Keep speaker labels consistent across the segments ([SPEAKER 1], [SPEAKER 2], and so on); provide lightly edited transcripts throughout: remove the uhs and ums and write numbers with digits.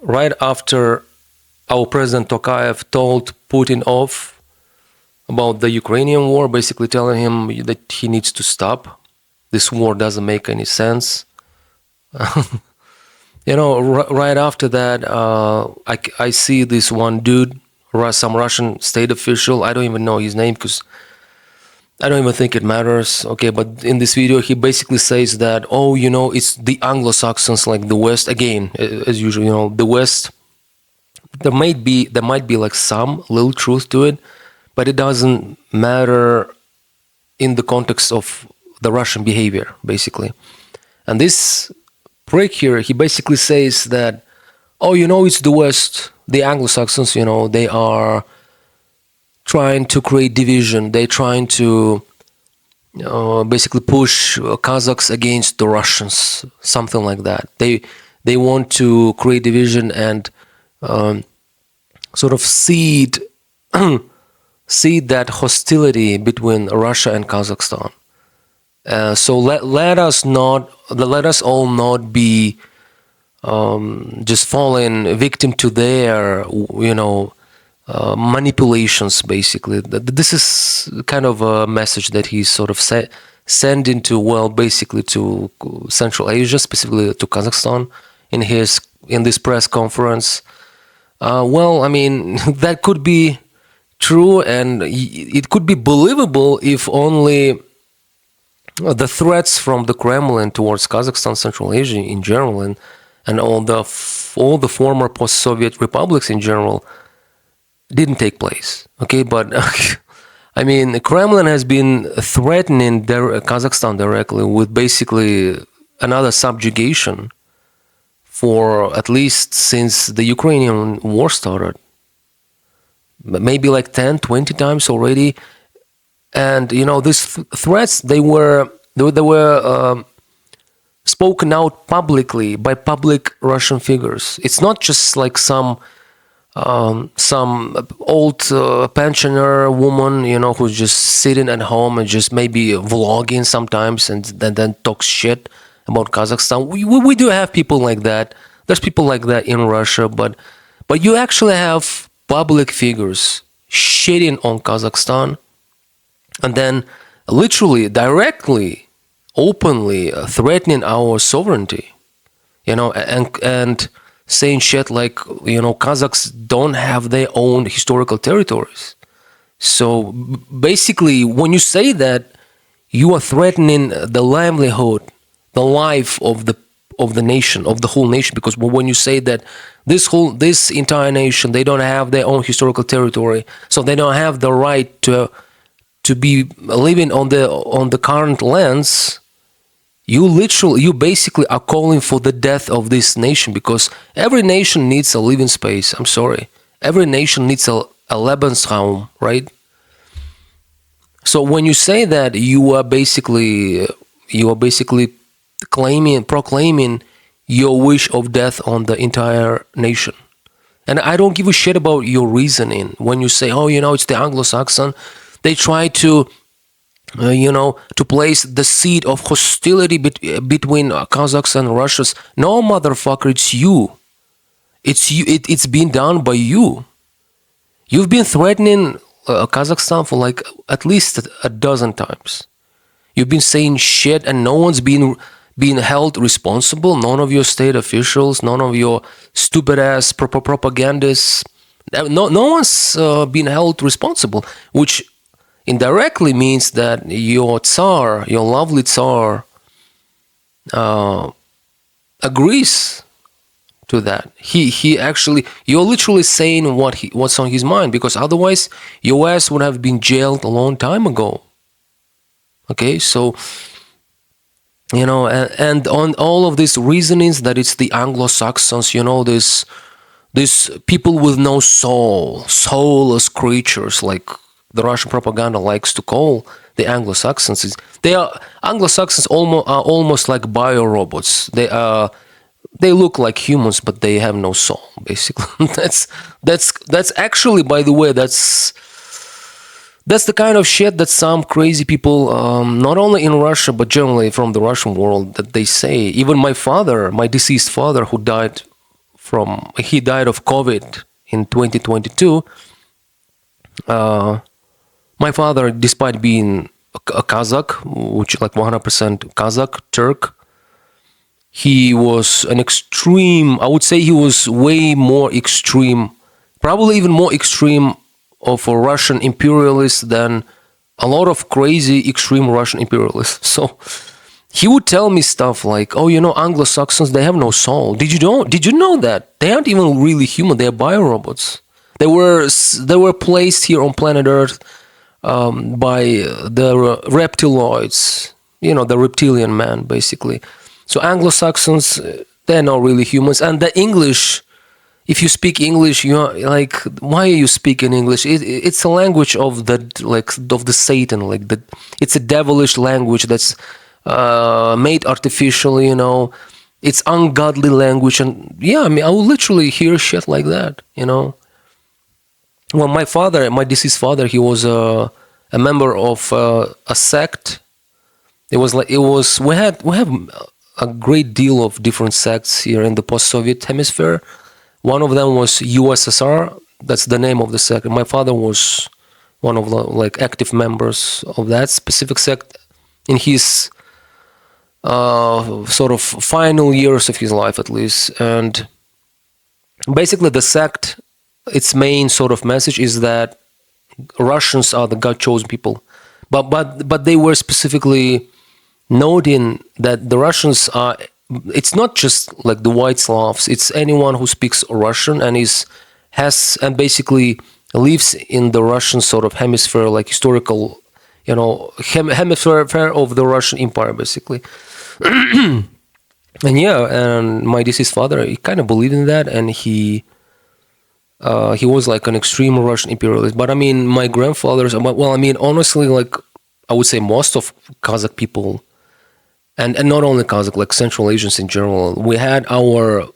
[SPEAKER 1] right after our President Tokayev told Putin off about the Ukrainian war, basically telling him that he needs to stop. This war doesn't make any sense. Right after that, I see this one dude, some Russian state official. I don't even know his name because I don't even think it matters. Okay, but in this video, he basically says that, it's the Anglo-Saxons, like the West. Again, as usual, the West. There might be like some little truth to it, but it doesn't matter in the context of the Russian behavior, basically. And this prick here, he basically says that, it's the West, the Anglo-Saxons, they are trying to create division. They're trying to basically push Kazakhs against the Russians, something like that. They want to create division and sort of seed that hostility between Russia and Kazakhstan. So let us all not be just falling victim to their manipulations. Basically, this is kind of a message that he's sort of sending to basically to Central Asia, specifically to Kazakhstan, in this press conference. That could be true, and it could be believable if only the threats from the Kremlin towards Kazakhstan, Central Asia in general, and all the former post-Soviet republics in general didn't take place. Okay, but the Kremlin has been threatening Kazakhstan directly with basically another subjugation for at least since the Ukrainian war started. Maybe like 10, 20 times already. And, these threats, they were spoken out publicly by public Russian figures. It's not just like some old pensioner woman, who's just sitting at home and just maybe vlogging sometimes and then talks shit about Kazakhstan. We do have people like that. There's people like that in Russia, but you actually have public figures shitting on Kazakhstan and then literally, directly, openly threatening our sovereignty, and saying shit like, Kazakhs don't have their own historical territories. So basically, when you say that, you are threatening the livelihood, the life of the nation, of the whole nation, because when you say that this entire nation, they don't have their own historical territory, so they don't have the right to be living on the current lands, you basically are calling for the death of this nation, because every nation needs a living space. I'm sorry, every nation needs a Lebensraum, right? So when you say that, you are basically proclaiming your wish of death on the entire nation. And I don't give a shit about your reasoning when you say, it's the Anglo-Saxon. They try to to place the seed of hostility between Kazakhs and Russians. No, motherfucker, it's you. It's you. It's been done by you. You've been threatening Kazakhstan for like at least a dozen times. You've been saying shit, and no one's been held responsible. None of your state officials, none of your stupid ass propagandists. No one's been held responsible, which indirectly means that your Tsar, your lovely Tsar, agrees to that. He actually, you're literally saying what's on his mind, because otherwise your ass would have been jailed a long time ago. Okay, so and on all of these reasonings that it's the Anglo-Saxons, this people with no soul, soulless creatures, like the Russian propaganda likes to call the Anglo-Saxons. Anglo-Saxons are almost like bio-robots. They look like humans, but they have no soul. Basically, that's actually, by the way, that's the kind of shit that some crazy people, not only in Russia but generally from the Russian world, that they say. Even my deceased father, who died he died of COVID in 2022. My father, despite being a Kazakh, which like 100% Kazakh, Turk, he was an extreme, I would say he was way more extreme, probably even more extreme of a Russian imperialist than a lot of crazy extreme Russian imperialists. So he would tell me stuff like, "Oh, Anglo-Saxons, they have no soul. Did you know that they aren't even really human? They are biorobots. They were placed here on planet Earth by the reptiloids, the reptilian man, basically. So Anglo-Saxons, they're not really humans. And the English, if you speak English, you're like, why are you speaking English? It's a language of the Satan, it's a devilish language that's made artificially, It's ungodly language, and yeah, I mean, I will literally hear shit like that. Well, my deceased father, he was a member of a sect. We have a great deal of different sects here in the post-Soviet hemisphere. One of them was USSR. That's the name of the sect. My father was one of the active members of that specific sect in his sort of final years of his life, at least. And basically, the sect, its main sort of message is that Russians are the God-chosen people, but they were specifically noting that the Russians are. It's not just like the white Slavs. It's anyone who speaks Russian and basically lives in the Russian sort of hemisphere, like historical, hemisphere of the Russian Empire, basically. And yeah, and my deceased father, he kind of believed in that, and he was like an extreme Russian imperialist. But I mean, my grandfathers, well, I mean, honestly, like I would say most of Kazakh people, and not only Kazakh, like Central Asians in general, we had our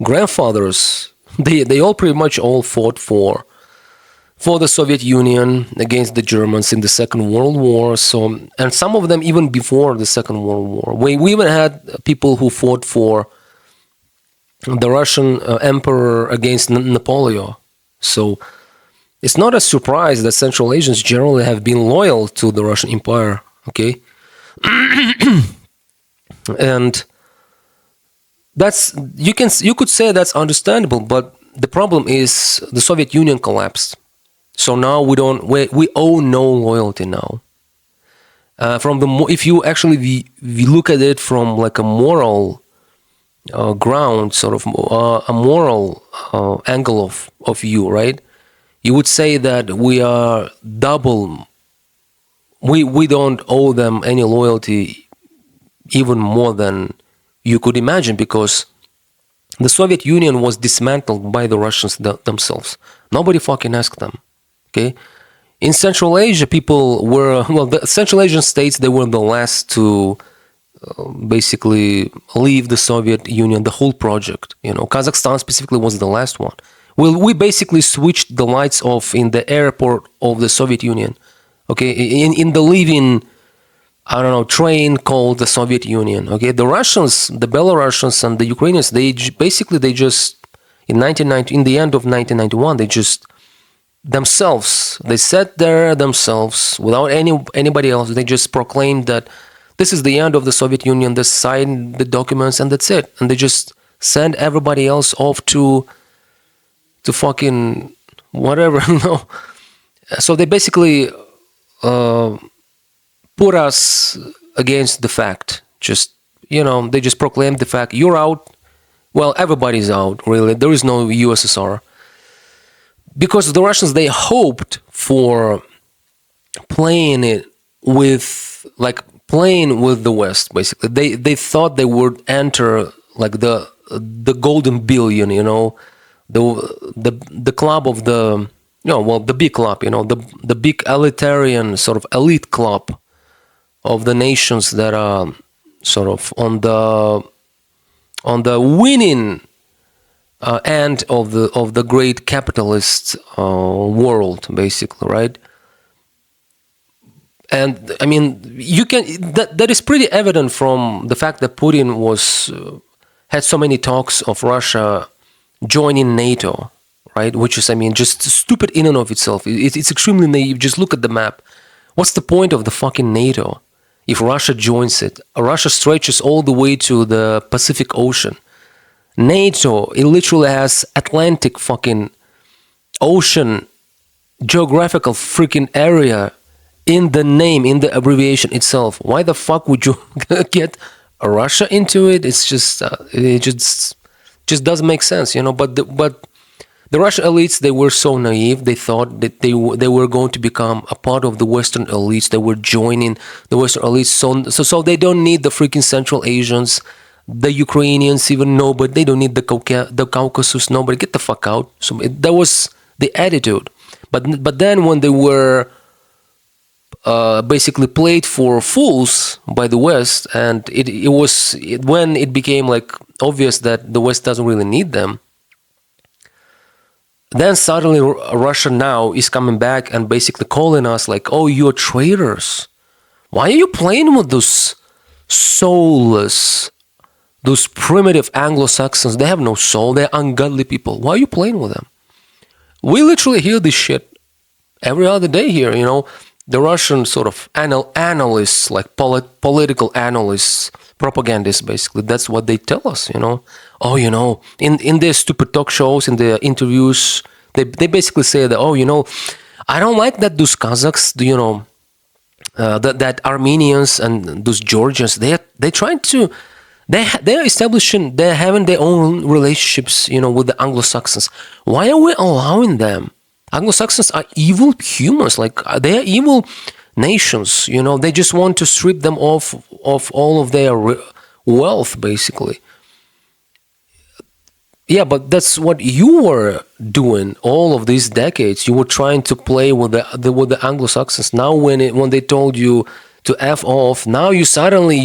[SPEAKER 1] grandfathers. They all pretty much all fought for the Soviet Union against the Germans in the Second World War. So, and some of them even before the Second World War. We even had people who fought for the Russian emperor against Napoleon. So it's not a surprise that Central Asians generally have been loyal to the Russian Empire. Okay. And you could say that's understandable, but the problem is the Soviet Union collapsed. So now we owe no loyalty now. If you actually we look at it from like a moral ground, sort of a moral angle of view, right? You would say that we are double. We don't owe them any loyalty, even more than you could imagine, because the Soviet Union was dismantled by the Russians themselves. Nobody fucking asked them. Okay, in Central Asia, people were the Central Asian states. They were the last to basically leave the Soviet Union, the whole project. Kazakhstan specifically was the last one. Well, we basically switched the lights off in the airport of the Soviet Union. Okay, in the living, I don't know, train called the Soviet Union. Okay, the Russians, the Belarusians, and the Ukrainians, they just in the end of 1991, they just themselves, they sat there themselves without anybody else. They just proclaimed that this is the end of the Soviet Union. They signed the documents and that's it. And they just send everybody else off to fucking whatever, So they basically put us against the fact. They just proclaimed the fact, you're out. Well, everybody's out, really. There is no USSR. Because the Russians, they hoped for playing with the West, basically. They thought they would enter like the golden billion, the club of the the big club, the big elitarian sort of elite club of the nations that are sort of on the winning end of the great capitalist world, basically, right? And I mean, that is pretty evident from the fact that Putin had so many talks of Russia joining NATO, right? Which is, I mean, just stupid in and of itself. It's extremely naive. Just look at the map. What's the point of the fucking NATO if Russia joins it? Russia stretches all the way to the Pacific Ocean. NATO, it literally has Atlantic fucking ocean geographical freaking area in the name, in the abbreviation itself. Why the fuck would you get Russia into it? It's just it just doesn't make sense, you know. But the Russian elites, they were so naive. They thought that they were going to become a part of the Western elites. They were joining the Western elites, so they don't need the freaking Central Asians, the Ukrainians, even nobody. They don't need the Caucasus. Nobody, get the fuck out. So that was the attitude. But then when they were basically played for fools by the West, and when it became like obvious that the West doesn't really need them, then suddenly Russia now is coming back and basically calling us like, oh, you're traitors. Why are you playing with those soulless, those primitive Anglo-Saxons? They have no soul. They're ungodly people. Why are you playing with them? We literally hear this shit every other day here, you know. The Russian sort of analysts, like political analysts, propagandists, basically, that's what they tell us, you know. Oh, you know, in their stupid talk shows, in their interviews, they basically say that, oh, you know, I don't like that those Kazakhs, you know, that Armenians and those Georgians, they're trying to, they're establishing, they're having their own relationships, you know, with the Anglo-Saxons. Why are we allowing them? Anglo-Saxons are evil humans, like they are evil nations, you know. They just want to strip them of all of their wealth, basically. Yeah, but that's what you were doing all of these decades. You were trying to play with the Anglo-Saxons. Now, when they told you to f off, now you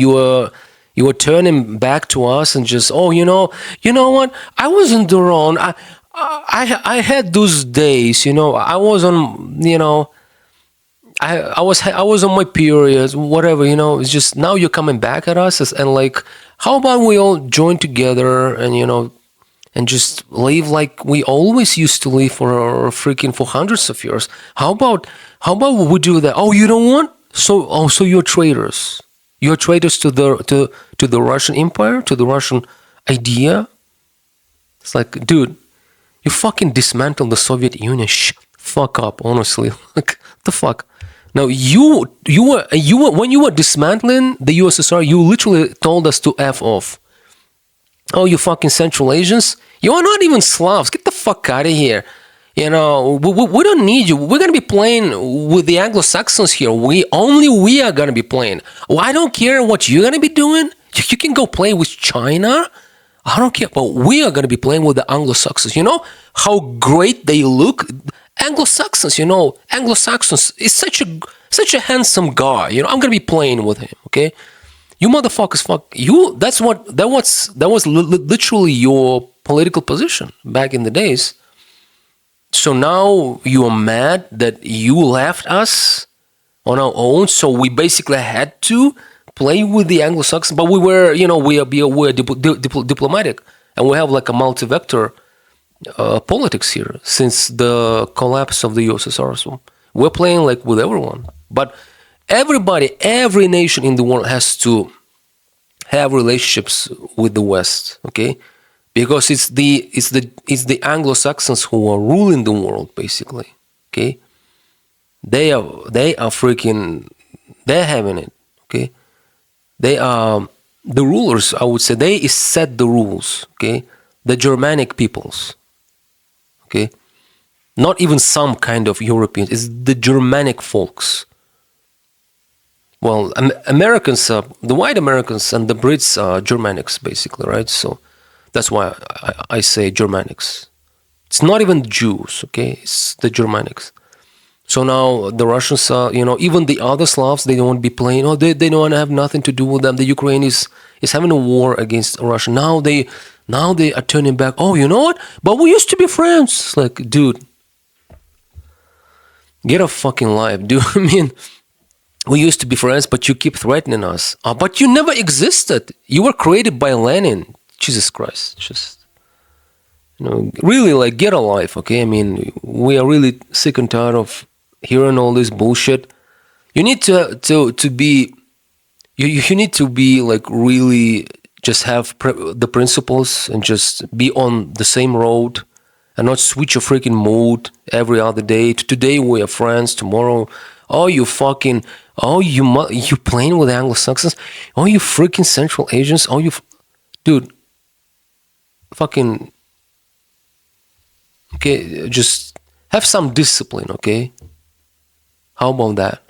[SPEAKER 1] were turning back to us and just, oh, you know what? I wasn't the wrong. I had those days, you know. I was on, you know, I was on my periods, whatever, you know. It's just now you're coming back at us and like, how about we all join together and, you know, and just live like we always used to live for hundreds of years. How about we do that? Oh, you don't want? So you're traitors. You're traitors to the Russian Empire, to the Russian idea. It's like, dude, you fucking dismantled the Soviet Union. Fuck up, honestly. Like, the fuck. Now you were when you were dismantling the USSR, you literally told us to f off. Oh, you fucking Central Asians, you are not even Slavs. Get the fuck out of here. You know, we don't need you. We're gonna be playing with the Anglo-Saxons here. We are gonna be playing. Well, I don't care what you're gonna be doing. You can go play with China. I don't care, but we are going to be playing with the Anglo-Saxons. You know how great they look? Anglo-Saxons, you know, Anglo-Saxons is such a handsome guy. You know, I'm going to be playing with him, okay? You motherfuckers, fuck you. That was literally your political position back in the days. So now you are mad that you left us on our own, so we basically had to play with the Anglo-Saxons, but we were, you know, we are diplomatic, and we have like a multi-vector politics here since the collapse of the USSR. So we're playing like with everyone, but every nation in the world has to have relationships with the West, okay? Because it's the Anglo-Saxons who are ruling the world, basically, okay? They are freaking, they're having it, okay? They are the rulers, I would say. They set the rules, okay? The Germanic peoples, okay? Not even some kind of Europeans. It's the Germanic folks. Well, Americans, the white Americans and the Brits are Germanics, basically, right? So that's why I say Germanics. It's not even Jews, okay? It's the Germanics. So now the Russians are, you know, even the other Slavs, they don't want to be playing. Oh, they don't want to have nothing to do with them. The Ukraine is having a war against Russia. Now they are turning back. Oh, you know what? But we used to be friends. It's like, dude, get a fucking life, dude. I mean, we used to be friends, but you keep threatening us. But you never existed. You were created by Lenin. Jesus Christ, just Really, like, get a life, okay? I mean, we are really sick and tired of hearing all this bullshit. You need to be you need to be like really just have the principles and just be on the same road and not switch your freaking mood every other day. Today we are friends, tomorrow, oh you fucking, oh you playing with Anglo-Saxons, oh you freaking Central Asians, oh dude, fucking, okay, just have some discipline, okay? How about that?